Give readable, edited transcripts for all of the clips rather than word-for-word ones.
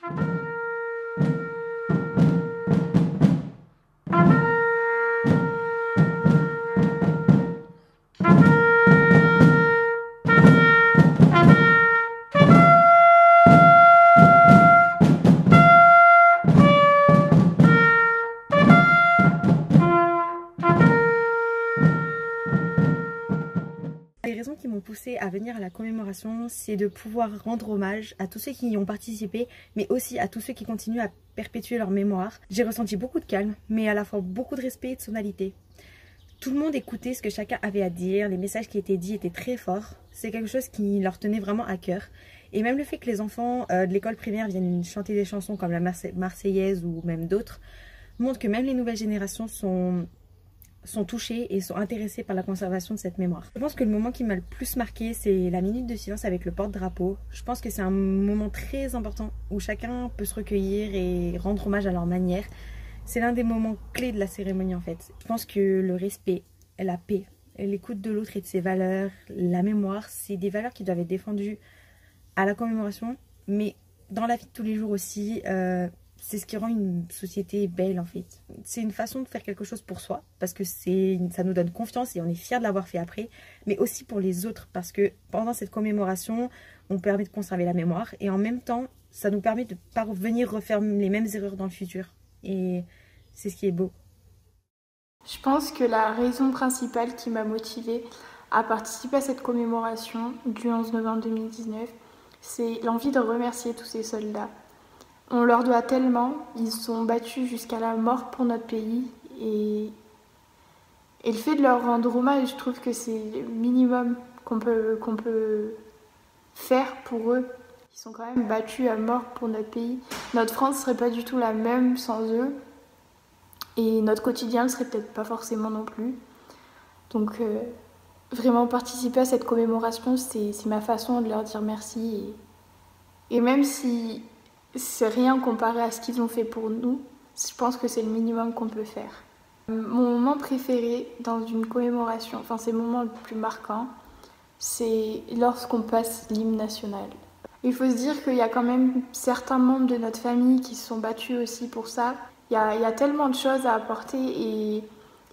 Les raisons qui m'ont poussée à venir à la commémoration, c'est de pouvoir rendre hommage à tous ceux qui y ont participé, mais aussi à tous ceux qui continuent à perpétuer leur mémoire. J'ai ressenti beaucoup de calme, mais à la fois beaucoup de respect et de sonalité. Tout le monde écoutait ce que chacun avait à dire, les messages qui étaient dits étaient très forts. C'est quelque chose qui leur tenait vraiment à cœur. Et même le fait que les enfants de l'école primaire viennent chanter des chansons comme la Marseillaise ou même d'autres, montre que même les nouvelles générations sont touchés et sont intéressés par la conservation de cette mémoire. Je pense que le moment qui m'a le plus marqué, c'est la minute de silence avec le porte-drapeau. Je pense que c'est un moment très important où chacun peut se recueillir et rendre hommage à leur manière. C'est l'un des moments clés de la cérémonie en fait. Je pense que le respect, la paix, l'écoute de l'autre et de ses valeurs, la mémoire, c'est des valeurs qui doivent être défendues à la commémoration, mais dans la vie de tous les jours aussi. C'est ce qui rend une société belle en fait. C'est une façon de faire quelque chose pour soi parce que ça nous donne confiance et on est fiers de l'avoir fait après, mais aussi pour les autres parce que pendant cette commémoration, on permet de conserver la mémoire et en même temps, ça nous permet de ne pas venir refaire les mêmes erreurs dans le futur. Et c'est ce qui est beau. Je pense que la raison principale qui m'a motivée à participer à cette commémoration du 11 novembre 2019, c'est l'envie de remercier tous ces soldats. On leur doit tellement, ils sont battus jusqu'à la mort pour notre pays et le fait de leur rendre hommage, je trouve que c'est le minimum qu'on peut faire pour eux. Ils sont quand même battus à mort pour notre pays. Notre France ne serait pas du tout la même sans eux et notre quotidien ne serait peut-être pas forcément non plus. Donc vraiment participer à cette commémoration, c'est ma façon de leur dire merci et même si c'est rien comparé à ce qu'ils ont fait pour nous, je pense que c'est le minimum qu'on peut faire. Mon moment préféré dans une commémoration, enfin c'est le moment le plus marquant, c'est lorsqu'on passe l'hymne national. Il faut se dire qu'il y a quand même certains membres de notre famille qui se sont battus aussi pour ça. Il y a tellement de choses à apporter et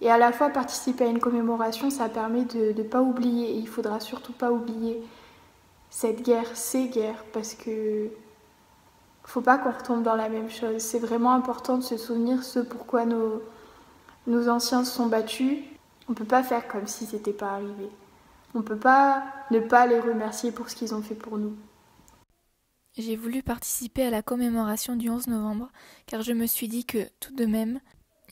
à la fois participer à une commémoration, ça permet de ne pas oublier. Et il ne faudra surtout pas oublier cette guerre, ces guerres, parce que faut pas qu'on retombe dans la même chose. C'est vraiment important de se souvenir ce pourquoi nos anciens se sont battus. On peut pas faire comme si c'était pas arrivé. On peut pas ne pas les remercier pour ce qu'ils ont fait pour nous. J'ai voulu participer à la commémoration du 11 novembre car je me suis dit que, tout de même,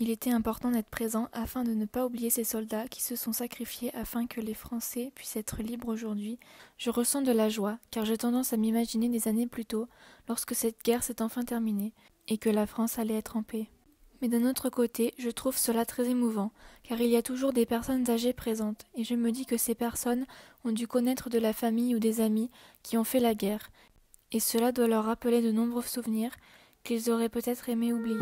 il était important d'être présent afin de ne pas oublier ces soldats qui se sont sacrifiés afin que les Français puissent être libres aujourd'hui. Je ressens de la joie car j'ai tendance à m'imaginer des années plus tôt lorsque cette guerre s'est enfin terminée et que la France allait être en paix. Mais d'un autre côté, je trouve cela très émouvant car il y a toujours des personnes âgées présentes et je me dis que ces personnes ont dû connaître de la famille ou des amis qui ont fait la guerre et cela doit leur rappeler de nombreux souvenirs qu'ils auraient peut-être aimé oublier.